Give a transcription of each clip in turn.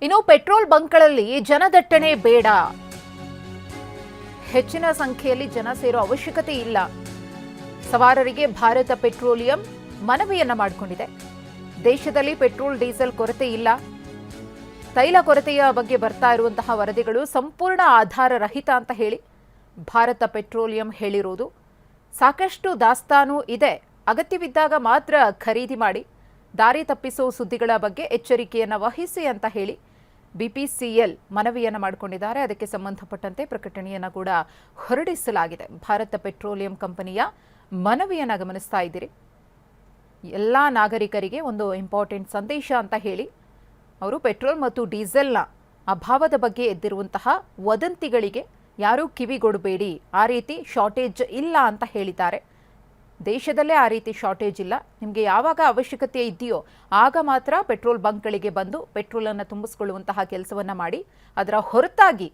ಇನ್ನು ಪೆಟ್ರೋಲ್ ಬಂಕ್ಗಳಲ್ಲಿ ಜನದಟ್ಟಣೆ ಬೇಡ, ಹೆಚ್ಚಿನ ಸಂಖ್ಯೆಯಲ್ಲಿ ಜನ ಸೇರೋ ಅವಶ್ಯಕತೆ ಇಲ್ಲ. ಸವಾರರಿಗೆ ಭಾರತ ಪೆಟ್ರೋಲಿಯಂ ಮನವಿಯನ್ನ ಮಾಡಿಕೊಂಡಿದೆ. ದೇಶದಲ್ಲಿ ಪೆಟ್ರೋಲ್ ಡೀಸೆಲ್ ಕೊರತೆ ಇಲ್ಲ. ತೈಲ ಕೊರತೆಯ ಬಗ್ಗೆ ಬರ್ತಾ ಇರುವಂತಹ ವರದಿಗಳು ಸಂಪೂರ್ಣ ಆಧಾರ ರಹಿತ ಅಂತ ಹೇಳಿ ಭಾರತ ಪೆಟ್ರೋಲಿಯಂ ಹೇಳಿರುವುದು. ಸಾಕಷ್ಟು ದಾಸ್ತಾನು ಇದೆ, ಅಗತ್ಯವಿದ್ದಾಗ ಮಾತ್ರ ಖರೀದಿ ಮಾಡಿ, ದಾರಿ ತಪ್ಪಿಸುವ ಸುದ್ದಿಗಳ ಬಗ್ಗೆ ಎಚ್ಚರಿಕೆಯನ್ನು ವಹಿಸಿ ಅಂತ ಹೇಳಿ ಬಿಪಿಸಿಎಲ್ ಮನವಿಯನ್ನು ಮಾಡಿಕೊಂಡಿದ್ದಾರೆ. ಅದಕ್ಕೆ ಸಂಬಂಧಪಟ್ಟಂತೆ ಪ್ರಕಟಣೆಯನ್ನು ಕೂಡ ಹೊರಡಿಸಲಾಗಿದೆ. ಭಾರತ ಪೆಟ್ರೋಲಿಯಂ ಕಂಪನಿಯ ಮನವಿಯನ್ನು ಗಮನಿಸ್ತಾ ಇದ್ದೀರಿ. ಎಲ್ಲ ನಾಗರಿಕರಿಗೆ ಒಂದು ಇಂಪಾರ್ಟೆಂಟ್ ಸಂದೇಶ ಅಂತ ಹೇಳಿ ಅವರು ಪೆಟ್ರೋಲ್ ಮತ್ತು ಡೀಸೆಲ್ನ ಅಭಾವದ ಬಗ್ಗೆ ಎದ್ದಿರುವಂತಹ ವದಂತಿಗಳಿಗೆ ಯಾರೂ ಕಿವಿಗೊಡಬೇಡಿ, ಆ ರೀತಿ ಶಾರ್ಟೇಜ್ ಇಲ್ಲ ಅಂತ ಹೇಳಿದ್ದಾರೆ. ದೇಶದಲ್ಲೇ ಆ ರೀತಿ ಶಾರ್ಟೇಜ್ ಇಲ್ಲ. ನಿಮಗೆ ಯಾವಾಗ ಅವಶ್ಯಕತೆ ಇದೆಯೋ ಆಗ ಮಾತ್ರ ಪೆಟ್ರೋಲ್ ಬಂಕ್ಗಳಿಗೆ ಬಂದು ಪೆಟ್ರೋಲನ್ನು ತುಂಬಿಸ್ಕೊಳ್ಳುವಂತಹ ಕೆಲಸವನ್ನು ಮಾಡಿ, ಅದರ ಹೊರತಾಗಿ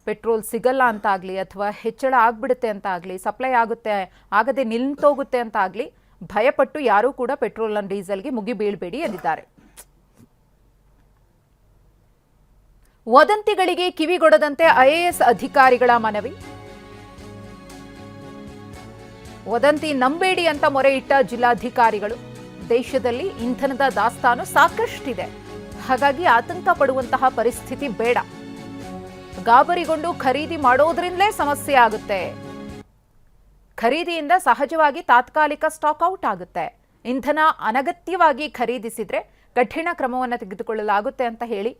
ಪೆಟ್ರೋಲ್ ಸಿಗಲ್ಲ ಅಂತ ಆಗಲಿ ಅಥವಾ ಹೆಚ್ಚಳ ಆಗಿಬಿಡುತ್ತೆ ಅಂತ ಆಗಲಿ, ಸಪ್ಲೈ ಆಗದೆ ನಿಂತೋಗುತ್ತೆ ಅಂತ ಆಗಲಿ ಭಯಪಟ್ಟು ಯಾರೂ ಕೂಡ ಪೆಟ್ರೋಲ್ ಮತ್ತು ಡೀಸೆಲ್ಗೆ ಮುಗಿ ಬೀಳಬೇಡಿ ಎಂದಿದ್ದಾರೆ. ವದಂತಿಗಳಿಗೆ ಕಿವಿಗೊಡದಂತೆ ಐಎಎಸ್ ಅಧಿಕಾರಿಗಳ ಮನವಿ. ವದಂತಿ ನಂಬೇಡಿ ಅಂತ ಮೊರೆ ಇಟ್ಟ ಜಿಲ್ಲಾಧಿಕಾರಿಗಳು. ದೇಶದಲ್ಲಿ ಇಂಧನದ ದಾಸ್ತಾನು ಸಾಕಷ್ಟಿದೆ, ಹಾಗಾಗಿ ಆತಂಕ ಪಡುವಂತಹ ಪರಿಸ್ಥಿತಿ ಬೇಡ. ಗಾಬರಿಗೊಂಡು ಖರೀದಿ ಮಾಡೋದ್ರಿಂದಲೇ ಸಮಸ್ಯೆ ಆಗುತ್ತೆ. ಖರೀದಿಯಿಂದ ಸಹಜವಾಗಿ ತಾತ್ಕಾಲಿಕ ಸ್ಟಾಕ್ ಔಟ್ ಆಗುತ್ತೆ. ಇಂಧನ ಅನಗತ್ಯವಾಗಿ ಖರೀದಿಸಿದ್ರೆ ಕಠಿಣ ಕ್ರಮವನ್ನು ತೆಗೆದುಕೊಳ್ಳಲಾಗುತ್ತೆ ಅಂತ ಹೇಳಿ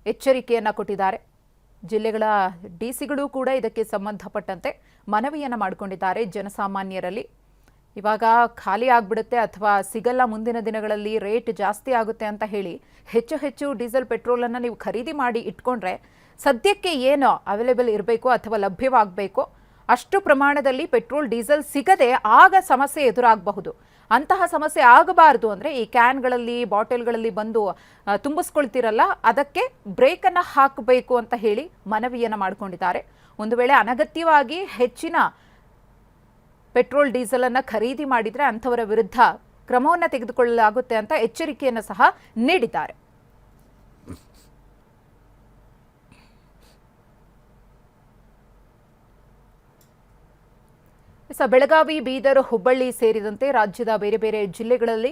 ಎಚ್ಚರಿಕೆಯನ್ನು ಕೊಟ್ಟಿದ್ದಾರೆ. ಜಿಲ್ಲೆಗಳ ಡಿಸಿಗಳು ಕೂಡ ಇದಕ್ಕೆ ಸಂಬಂಧಪಟ್ಟಂತೆ ಮನವಿಯನ್ನು ಮಾಡಿಕೊಂಡಿದ್ದಾರೆ. ಜನಸಾಮಾನ್ಯರಲ್ಲಿ ಇವಾಗ ಖಾಲಿ ಆಗಿಬಿಡುತ್ತೆ ಅಥವಾ ಸಿಗಲ್ಲ, ಮುಂದಿನ ದಿನಗಳಲ್ಲಿ ರೇಟ್ ಜಾಸ್ತಿ ಆಗುತ್ತೆ ಅಂತ ಹೇಳಿ ಹೆಚ್ಚು ಡೀಸೆಲ್ ಪೆಟ್ರೋಲನ್ನು ನೀವು ಖರೀದಿ ಮಾಡಿ ಇಟ್ಕೊಂಡ್ರೆ ಸದ್ಯಕ್ಕೆ ಏನೋ ಅವೈಲೇಬಲ್ ಇರಬೇಕು ಅಥವಾ ಲಭ್ಯವಾಗಬೇಕು ಅಷ್ಟು ಪ್ರಮಾಣದಲ್ಲಿ ಪೆಟ್ರೋಲ್ ಡೀಸೆಲ್ ಸಿಗದೆ ಆಗ ಸಮಸ್ಯೆ ಎದುರಾಗಬಹುದು. ಅಂತಹ ಸಮಸ್ಯೆ ಆಗಬಾರದು ಅಂದರೆ ಈ ಕ್ಯಾನ್ಗಳಲ್ಲಿ ಬಾಟಲ್ಗಳಲ್ಲಿ ಬಂದು ತುಂಬಿಸ್ಕೊಳ್ತಿರಲ್ಲ, ಅದಕ್ಕೆ ಬ್ರೇಕನ್ನು ಹಾಕಬೇಕು ಅಂತ ಹೇಳಿ ಮನವಿಯನ್ನು ಮಾಡಿಕೊಂಡಿದ್ದಾರೆ. ಒಂದು ವೇಳೆ ಅನಗತ್ಯವಾಗಿ ಹೆಚ್ಚಿನ ಪೆಟ್ರೋಲ್ ಡೀಸೆಲನ್ನು ಖರೀದಿ ಮಾಡಿದರೆ ಅಂಥವರ ವಿರುದ್ಧ ಕ್ರಮವನ್ನು ತೆಗೆದುಕೊಳ್ಳಲಾಗುತ್ತೆ ಅಂತ ಎಚ್ಚರಿಕೆಯನ್ನು ಸಹ ನೀಡಿದ್ದಾರೆ. ಬೆಳಗಾವಿ, ಬೀದರ್, ಹುಬ್ಬಳ್ಳಿ ಸೇರಿದಂತೆ ರಾಜ್ಯದ ಬೇರೆ ಬೇರೆ ಜಿಲ್ಲೆಗಳಲ್ಲಿ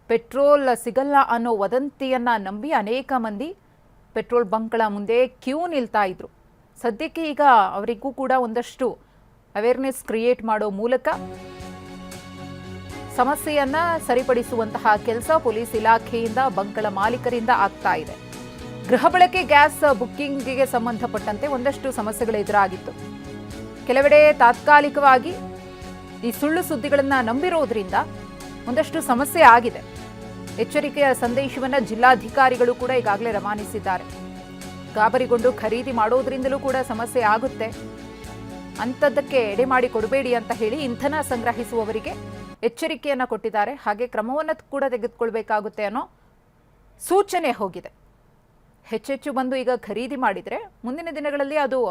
ಪೆಟ್ರೋಲ್ ಸಿಗಲ್ಲ ಅನ್ನೋ ವದಂತಿಯನ್ನ ನಂಬಿ ಅನೇಕ ಮಂದಿ ಪೆಟ್ರೋಲ್ ಬಂಕ್ಗಳ ಮುಂದೆ ಕ್ಯೂ ನಿಲ್ತಾ ಇದ್ರು. ಸದ್ಯಕ್ಕೆ ಈಗ ಅವರಿಗೂ ಕೂಡ ಒಂದಷ್ಟು ಅವೇರ್ನೆಸ್ ಕ್ರಿಯೇಟ್ ಮಾಡೋ ಮೂಲಕ ಸಮಸ್ಯೆಯನ್ನ ಸರಿಪಡಿಸುವಂತಹ ಕೆಲಸ ಪೊಲೀಸ್ ಇಲಾಖೆಯಿಂದ ಬಂಕ್ಗಳ ಮಾಲೀಕರಿಂದ ಆಗ್ತಾ ಇದೆ. ಗೃಹ ಬಳಕೆ ಗ್ಯಾಸ್ ಬುಕ್ಕಿಂಗ್ಗೆ ಸಂಬಂಧಪಟ್ಟಂತೆ ಒಂದಷ್ಟು ಸಮಸ್ಯೆಗಳು ಎದುರಾಗಿತ್ತು. ಕೆಲವೆಡೆ ತಾತ್ಕಾಲಿಕವಾಗಿ ಈ ಸುಳ್ಳು ಸುದ್ದಿಗಳನ್ನು ನಂಬಿರೋದ್ರಿಂದ ಒಂದಷ್ಟು ಸಮಸ್ಯೆ ಆಗಿದೆ. ಎಚ್ಚರಿಕೆಯ ಸಂದೇಶವನ್ನು ಜಿಲ್ಲಾಧಿಕಾರಿಗಳು ಕೂಡ ಈಗಾಗಲೇ ರವಾನಿಸಿದ್ದಾರೆ. ಗಾಬರಿಗೊಂಡು ಖರೀದಿ ಮಾಡೋದ್ರಿಂದಲೂ ಕೂಡ ಸಮಸ್ಯೆ ಆಗುತ್ತೆ, ಅಂಥದ್ದಕ್ಕೆ ಎಡೆ ಮಾಡಿ ಕೊಡಬೇಡಿ ಅಂತ ಹೇಳಿ ಇಂಧನ ಸಂಗ್ರಹಿಸುವವರಿಗೆ ಎಚ್ಚರಿಕೆಯನ್ನು ಕೊಟ್ಟಿದ್ದಾರೆ. ಹಾಗೆ ಕ್ರಮವನ್ನು ಕೂಡ ತೆಗೆದುಕೊಳ್ಬೇಕಾಗುತ್ತೆ ಅನ್ನೋ ಸೂಚನೆ ಹೋಗಿದೆ. ಹೆಚ್ಚೆಚ್ಚು ಬಂದು ಈಗ ಖರೀದಿ ಮಾಡಿದರೆ ಮುಂದಿನ ದಿನಗಳಲ್ಲಿ ಅದು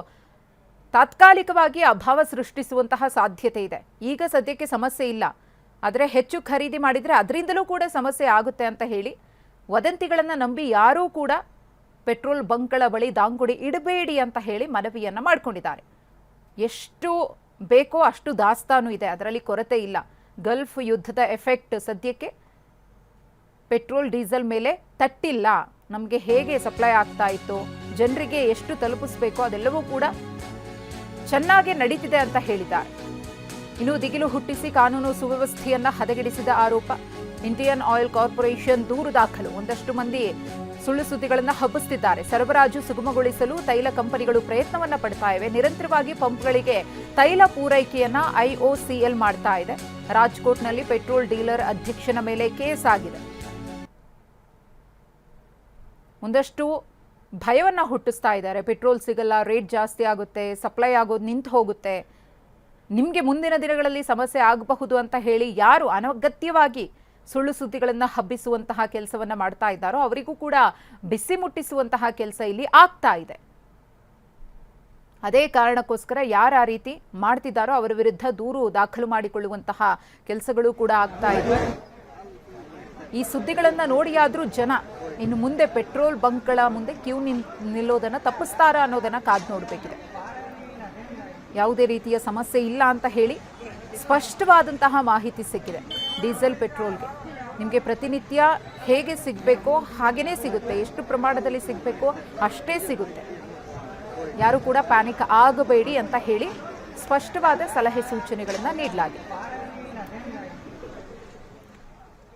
ತಾತ್ಕಾಲಿಕವಾಗಿ ಅಭಾವ ಸೃಷ್ಟಿಸುವಂತಹ ಸಾಧ್ಯತೆ ಇದೆ. ಈಗ ಸದ್ಯಕ್ಕೆ ಸಮಸ್ಯೆ ಇಲ್ಲ, ಆದರೆ ಹೆಚ್ಚು ಖರೀದಿ ಮಾಡಿದರೆ ಅದರಿಂದಲೂ ಕೂಡ ಸಮಸ್ಯೆ ಆಗುತ್ತೆ ಅಂತ ಹೇಳಿ ವದಂತಿಗಳನ್ನು ನಂಬಿ ಯಾರೂ ಕೂಡ ಪೆಟ್ರೋಲ್ ಬಂಕ್ಗಳ ಬಳಿ ದಾಂಗುಡಿ ಇಡಬೇಡಿ ಅಂತ ಹೇಳಿ ಮನವಿಯನ್ನು ಮಾಡಿಕೊಂಡಿದ್ದಾರೆ. ಎಷ್ಟು ಬೇಕೋ ಅಷ್ಟು ದಾಸ್ತಾನು ಇದೆ, ಅದರಲ್ಲಿ ಕೊರತೆ ಇಲ್ಲ. ಗಲ್ಫ್ ಯುದ್ಧದ ಎಫೆಕ್ಟ್ ಸದ್ಯಕ್ಕೆ ಪೆಟ್ರೋಲ್ ಡೀಸೆಲ್ ಮೇಲೆ ತಟ್ಟಿಲ್ಲ. ನಮಗೆ ಹೇಗೆ ಸಪ್ಲೈ ಆಗ್ತಾ ಇತ್ತು, ಜನರಿಗೆ ಎಷ್ಟು ತಲುಪಿಸಬೇಕೋ ಅದೆಲ್ಲವೂ ಕೂಡ ಚೆನ್ನಾಗಿ ನಡೀತಿದೆ ಅಂತ ಹೇಳಿದ್ದಾರೆ. ಇನ್ನು ದಿಗಿಲು ಹುಟ್ಟಿಸಿ ಕಾನೂನು ಸುವ್ಯವಸ್ಥೆಯನ್ನ ಹದಗೆಡಿಸಿದ ಆರೋಪ. ಇಂಡಿಯನ್ ಆಯಿಲ್ ಕಾರ್ಪೊರೇಷನ್ ದೂರು ದಾಖಲು. ಒಂದಷ್ಟು ಮಂದಿ ಸುಳ್ಳು ಸುದ್ದಿಗಳನ್ನು ಹಬ್ಬಿಸುತ್ತಿದ್ದಾರೆ. ಸರಬರಾಜು ಸುಗಮಗೊಳಿಸಲು ತೈಲ ಕಂಪನಿಗಳು ಪ್ರಯತ್ನವನ್ನ ಪಡ್ತಾ ಇವೆ. ನಿರಂತರವಾಗಿ ಪಂಪ್ಗಳಿಗೆ ತೈಲ ಪೂರೈಕೆಯನ್ನ ಐಒಸಿಎಲ್ ಮಾಡ್ತಾ ಇದೆ. ರಾಜ್ಕೋಟ್ನಲ್ಲಿ ಪೆಟ್ರೋಲ್ ಡೀಲರ್ ಅಧ್ಯಕ್ಷನ ಮೇಲೆ ಕೇಸ್ ಆಗಿದೆ. ಒಂದಷ್ಟು ಭಯವನ್ನು ಹುಟ್ಟಿಸ್ತಾ ಇದ್ದಾರೆ. ಪೆಟ್ರೋಲ್ ಸಿಗಲ್ಲ, ರೇಟ್ ಜಾಸ್ತಿ ಆಗುತ್ತೆ, ಸಪ್ಲೈ ಆಗೋದು ನಿಂತು ಹೋಗುತ್ತೆ, ನಿಮಗೆ ಮುಂದಿನ ದಿನಗಳಲ್ಲಿ ಸಮಸ್ಯೆ ಆಗಬಹುದು ಅಂತ ಹೇಳಿ ಯಾರು ಅನಗತ್ಯವಾಗಿ ಸುಳ್ಳು ಸುದ್ದಿಗಳನ್ನು ಹಬ್ಬಿಸುವಂತಹ ಕೆಲಸವನ್ನು ಮಾಡ್ತಾ ಇದ್ದಾರೋ ಅವರಿಗೂ ಕೂಡ ಬಿಸಿ ಮುಟ್ಟಿಸುವಂತಹ ಕೆಲಸ ಇಲ್ಲಿ ಆಗ್ತಾ ಇದೆ. ಅದೇ ಕಾರಣಕ್ಕೋಸ್ಕರ ಯಾರು ಆ ರೀತಿ ಮಾಡ್ತಿದ್ದಾರೋ ಅವರ ವಿರುದ್ಧ ದೂರು ದಾಖಲು ಮಾಡಿಕೊಳ್ಳುವಂತಹ ಕೆಲಸಗಳು ಕೂಡ ಆಗ್ತಾ ಇದೆ. ಈ ಸುದ್ದಿಗಳನ್ನು ನೋಡಿಯಾದರೂ ಜನ ಇನ್ನು ಮುಂದೆ ಪೆಟ್ರೋಲ್ ಬಂಕ್ಗಳ ಮುಂದೆ ಕ್ಯೂ ನಿಲ್ಲೋದನ್ನು ತಪ್ಪಿಸ್ತಾರಾ ಅನ್ನೋದನ್ನು ಕಾದು ನೋಡಬೇಕಿದೆ. ಯಾವುದೇ ರೀತಿಯ ಸಮಸ್ಯೆ ಇಲ್ಲ ಅಂತ ಹೇಳಿ ಸ್ಪಷ್ಟವಾದಂತಹ ಮಾಹಿತಿ ಸಿಕ್ಕಿದೆ. ಡೀಸೆಲ್ ಪೆಟ್ರೋಲ್ಗೆ ನಿಮಗೆ ಪ್ರತಿನಿತ್ಯ ಹೇಗೆ ಸಿಗಬೇಕೋ ಹಾಗೇ ಸಿಗುತ್ತೆ, ಎಷ್ಟು ಪ್ರಮಾಣದಲ್ಲಿ ಸಿಗಬೇಕೋ ಅಷ್ಟೇ ಸಿಗುತ್ತೆ. ಯಾರು ಕೂಡ ಪ್ಯಾನಿಕ್ ಆಗಬೇಡಿ ಅಂತ ಹೇಳಿ ಸ್ಪಷ್ಟವಾದ ಸಲಹೆ ಸೂಚನೆಗಳನ್ನು ನೀಡಲಾಗಿದೆ.